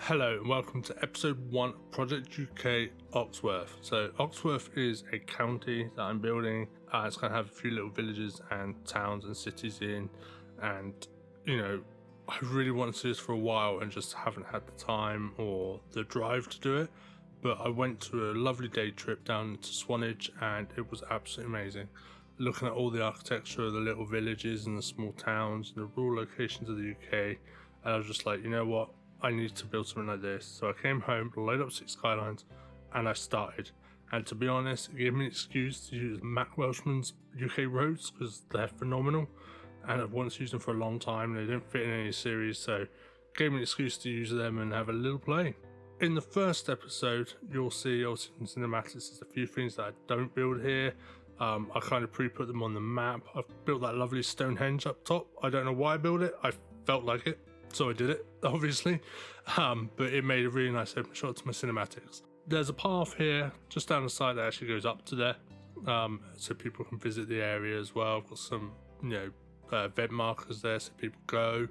Hello and welcome to episode 1 of Project UK Oxworth. So Oxworth is a county that I'm building. It's going to have a few little villages and towns and cities in, and I really wanted to do this for a while and just haven't had the time or the drive to do it. But I went to a lovely day trip down to Swanage and it was absolutely amazing. Looking at all the architecture of the little villages and the small towns and the rural locations of the UK, and I was just like, you know what? I need to build something like this. So I came home, loaded up 6 Skylines, and I started. And to be honest, it gave me an excuse to use Mac Welshman's UK roads because they're phenomenal. And I've wanted to use them for a long time. They didn't fit in any series, so it gave me an excuse to use them and have a little play. In the first episode, you'll see also in cinematics, there's a few things that I don't build here. I kind of pre-put them on the map. I've built that lovely Stonehenge up top. I don't know why I built it. I felt like it. So I did it, obviously, but it made a really nice open shot to my cinematics. There's a path here just down the side that actually goes up to there, so people can visit the area as well. I've got some, event markers there so people go,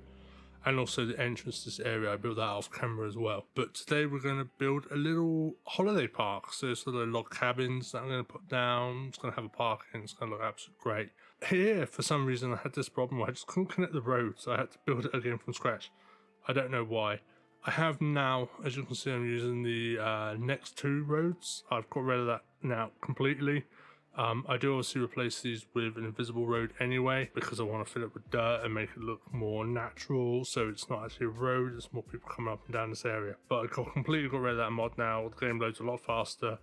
and also the entrance to this area, I built that off camera as well. But today we're going to build a little holiday park, so it's sort of log cabins that I'm going to put down. It's going to have a park and it's going to look absolutely great. Here, for some reason, I had this problem where I just couldn't connect the road, so I had to build it again from scratch. I don't know why. I have now, as you can see, I'm using the next 2 roads. I've got rid of that now completely. I do obviously replace these with an invisible road anyway, because I want to fill it with dirt and make it look more natural, so it's not actually a road, there's more people coming up and down this area. But I completely got rid of that mod now. The game loads a lot faster,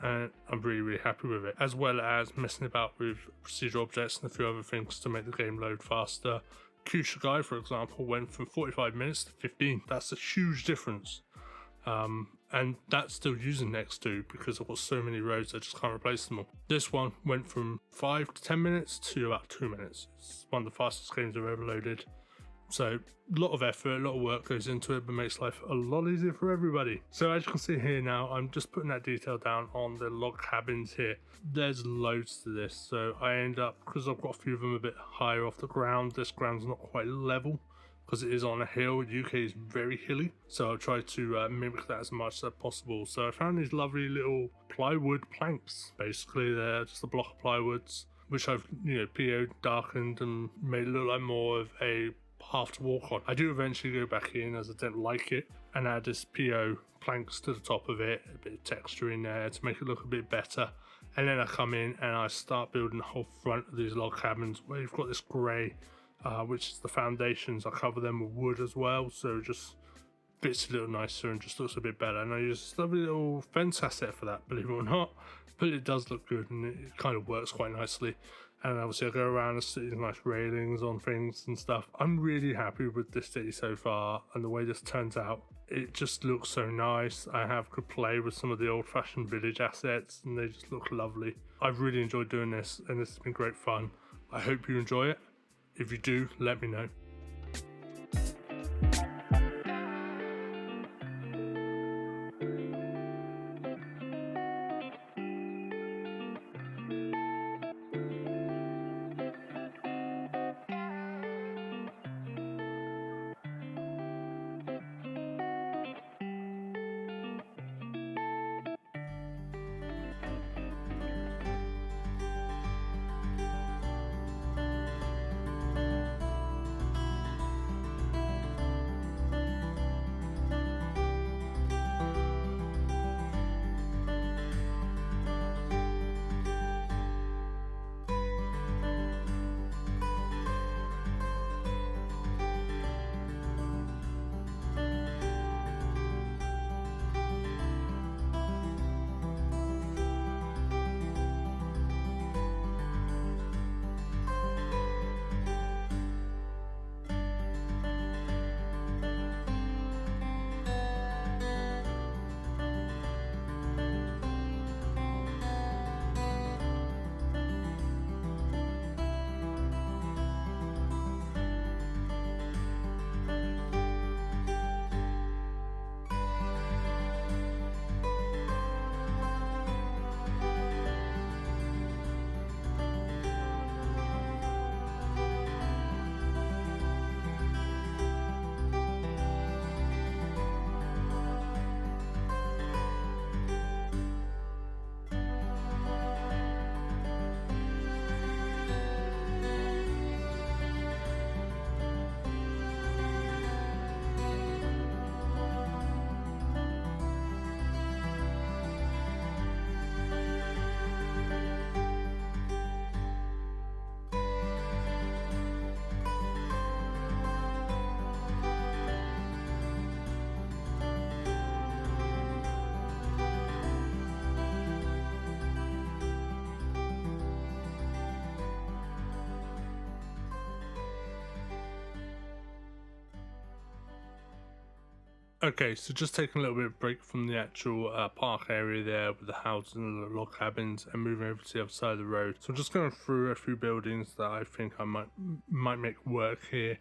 and I'm really happy with it, as well as messing about with procedural objects and a few other things to make the game load faster. Gigabyte, for example, went from 45 minutes to 15. That's a huge difference, and that's still using next 2 because I've got so many roads I just can't replace them all. This one went from 5 to 10 minutes to about 2 minutes. It's one of the fastest games I've ever loaded. So a lot of effort, a lot of work goes into it, but makes life a lot easier for everybody. So as you can see here now, I'm just putting that detail down on the log cabins here. There's loads to this, so I end up, because I've got a few of them a bit higher off the ground, this ground's not quite level because it is on a hill. UK is very hilly, so I'll try to mimic that as much as possible. So I found these lovely little plywood planks. Basically they're just a block of plywoods, which I've PO'd, darkened and made it look like more of a path to walk on. I do eventually go back in, as I don't like it, and add this PO planks to the top of it, a bit of texture in there to make it look a bit better. And then I come in and I start building the whole front of these log cabins where you've got this grey, which is the foundations. I cover them with wood as well, so it just fits a little nicer and just looks a bit better. And I use this lovely little fence asset for that, believe it or not, but it does look good and it kind of works quite nicely. And obviously I go around and see these nice railings on things and stuff. I'm really happy with this city so far and the way this turns out. It just looks so nice. I have could play with some of the old-fashioned village assets and they just look lovely. I've really enjoyed doing this and this has been great fun. I hope you enjoy it. If you do, let me know. Okay, so just taking a little bit of break from the actual park area there with the houses and the log cabins and moving over to the other side of the road. So I'm just going through a few buildings that I think I might make work here.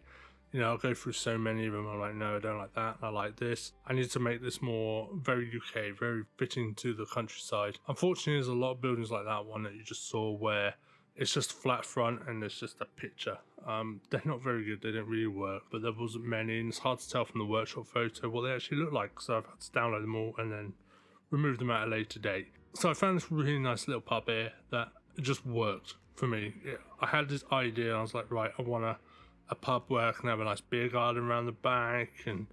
You know, I'll go through so many of them. I'm like, no, I don't like that. I like this. I need to make this more very UK, very fitting to the countryside. Unfortunately, there's a lot of buildings like that one that you just saw where it's just flat front and there's just a picture. They're not very good. They don't really work, but there wasn't many, and it's hard to tell from the workshop photo what they actually look like. So I've had to download them all and then remove them at a later date. So I found this really nice little pub here that just worked for me. I had this idea. I was like, right, I want a pub where I can have a nice beer garden around the back, and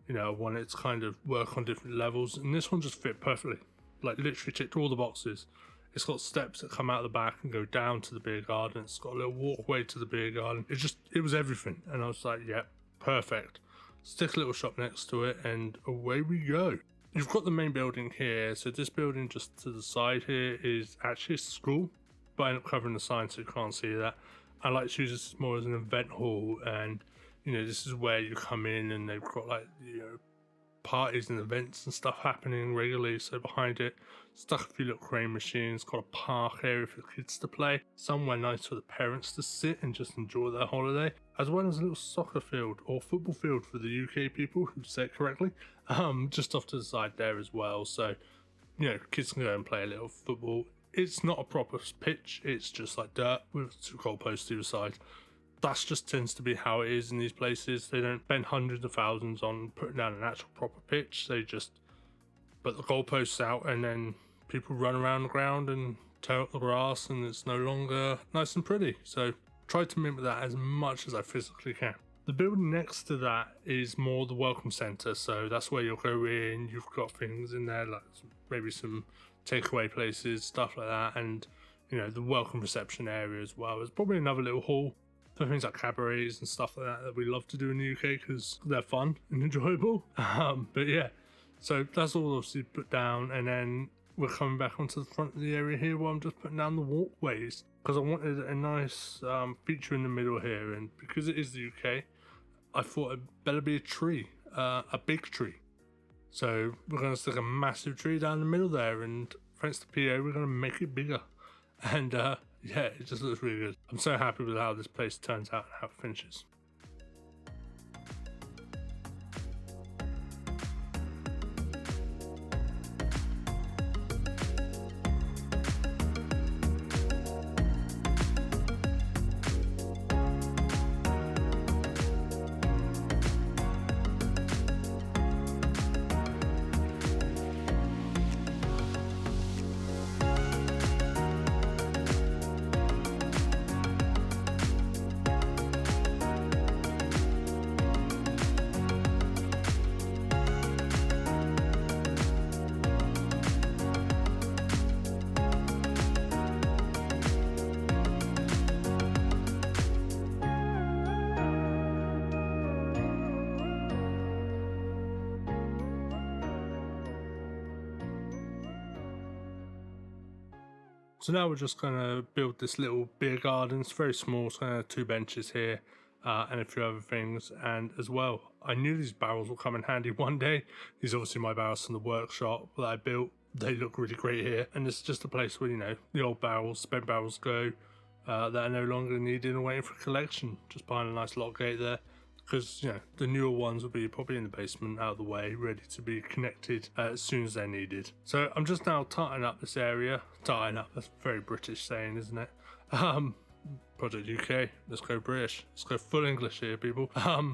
you know, I want it to kind of work on different levels, and this one just fit perfectly. Like literally ticked all the boxes. It's got steps that come out the back and go down to the beer garden. It's got a little walkway to the beer garden. It was everything. And I was like, yeah, perfect. Stick a little shop next to it and away we go. You've got the main building here. So this building just to the side here is actually a school, but I end up covering the sign so you can't see that. I like to use this more as an event hall, and you know, this is where you come in and they've got like, you know, parties and events and stuff happening regularly. So behind it, stuck a few little crane machines, got a park area for the kids to play, somewhere nice for the parents to sit and just enjoy their holiday, as well as a little soccer field or football field for the UK people who say it correctly, just off to the side there as well. So, you know, kids can go and play a little football. It's not a proper pitch, it's just like dirt with 2 goalposts to the side. That just tends to be how it is in these places. They don't spend hundreds of thousands on putting down an actual proper pitch. They just put the goalposts out and then people run around the ground and tear up the grass, and it's no longer nice and pretty. So try to mimic that as much as I physically can. The building next to that is more the welcome centre. So that's where you'll go in. You've got things in there like maybe some takeaway places, stuff like that. And, you know, the welcome reception area as well. There's probably another little hall for things like cabarets and stuff like that we love to do in the UK because they're fun and enjoyable. But yeah, so that's all obviously put down, and then we're coming back onto the front of the area here where I'm just putting down the walkways because I wanted a nice feature in the middle here, and because it is the UK, I thought it better be a tree, a big tree. So we're going to stick a massive tree down the middle there, and thanks to PA, we're going to make it bigger. And yeah, it just looks really good. I'm so happy with how this place turns out and how it finishes. So now we're just going to build this little beer garden. It's very small, it's going to have 2 benches here and a few other things. And as well, I knew these barrels will come in handy one day. These are obviously my barrels from the workshop that I built. They look really great here. And it's just a place where, you know, the old barrels, spent barrels go that are no longer needed and waiting for collection. Just behind a nice lock gate there. Because, you know, the newer ones will be probably in the basement out of the way, ready to be connected as soon as they're needed. So I'm just now tightening up this area. Tightening up, that's a very British saying, isn't it? Project UK, let's go British. Let's go full English here, people.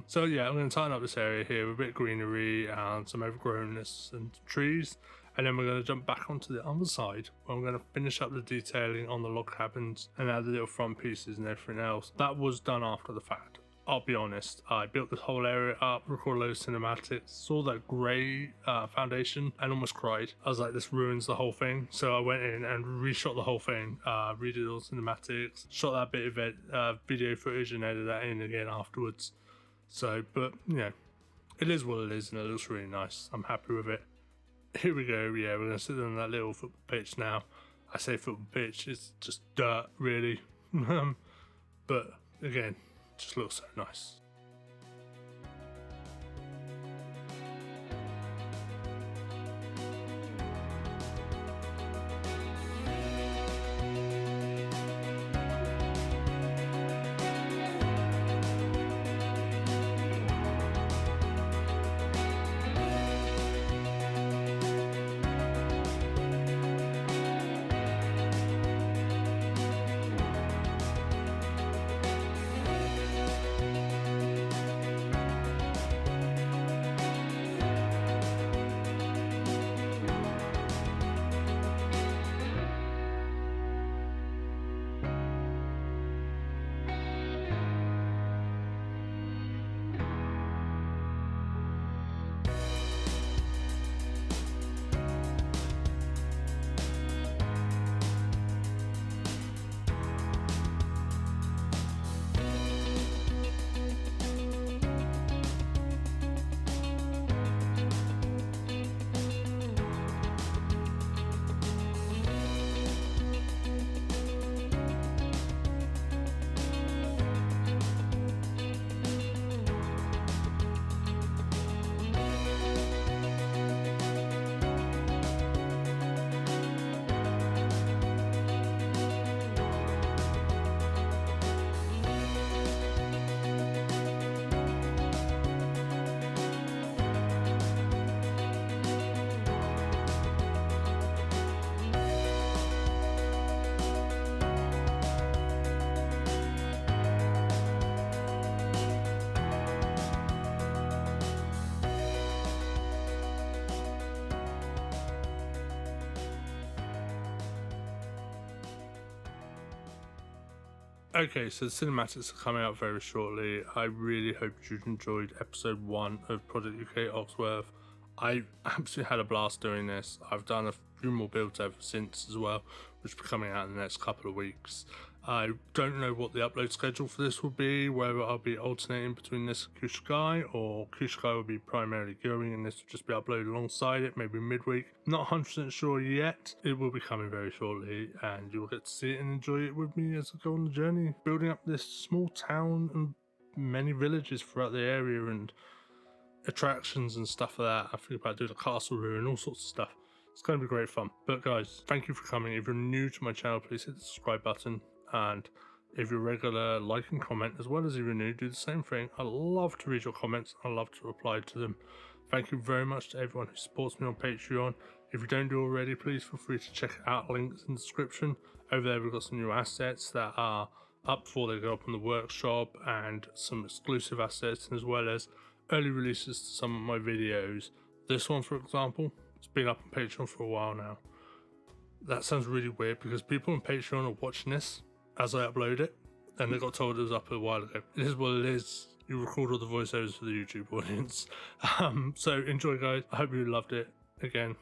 So yeah, I'm going to tighten up this area here with a bit of greenery and some overgrownness and trees. And then we're going to jump back onto the other side where I'm going to finish up the detailing on the log cabins and add the little front pieces and everything else. That was done after the fact. I'll be honest, I built this whole area up, recorded a load of cinematics, saw that grey foundation and almost cried. I was like, this ruins the whole thing. So I went in and reshot the whole thing, redid all the cinematics, shot that bit of video footage and edited that in again afterwards. So, but, you know, it is what it is and it looks really nice. I'm happy with it. Here we go, yeah, we're going to sit on that little football pitch now. I say football pitch, it's just dirt, really. But, again, just looks so nice. Okay, so the cinematics are coming out very shortly. I really hope you enjoyed episode 1 of Project UK Oxworth. I absolutely had a blast doing this. I've done a few more builds ever since as well, which will be coming out in the next couple of weeks. I don't know what the upload schedule for this will be, whether I'll be alternating between this and Kushikai, or Kushikai will be primarily going and this will just be uploaded alongside it, maybe midweek. Not 100% sure yet. It will be coming very shortly and you'll get to see it and enjoy it with me as I go on the journey, building up this small town and many villages throughout the area and attractions and stuff like that. I think about doing a castle room and all sorts of stuff. It's going to be great fun. But guys, thank you for coming. If you're new to my channel, please hit the subscribe button. And if you're regular, like and comment, as well as if you're new, do the same thing. I love to read your comments. I love to reply to them. Thank you very much to everyone who supports me on Patreon. If you don't do already, please feel free to check out links in the description. Over there we've got some new assets that are up before they go up on the workshop, and some exclusive assets, as well as early releases to some of my videos. This one, for example, it's been up on Patreon for a while now. That sounds really weird because people on Patreon are watching this as I upload it, and they got told it was up a while ago. It is what it is. You record all the voiceovers for the YouTube audience. So enjoy, guys. I hope you loved it. Again,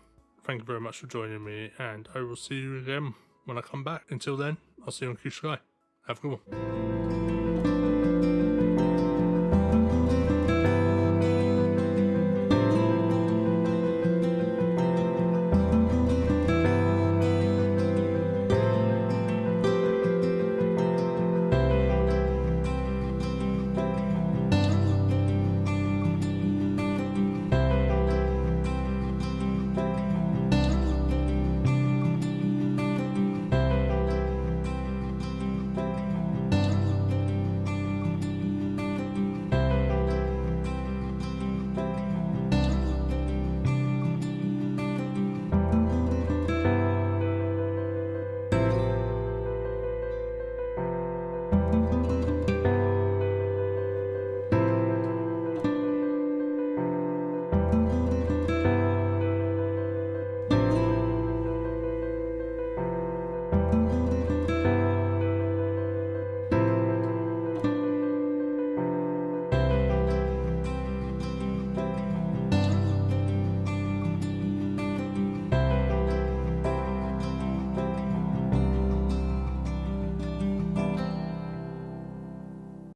thank you very much for joining me, and I will see you again when I come back. Until then, I'll see you on Q Sky. Have a good one.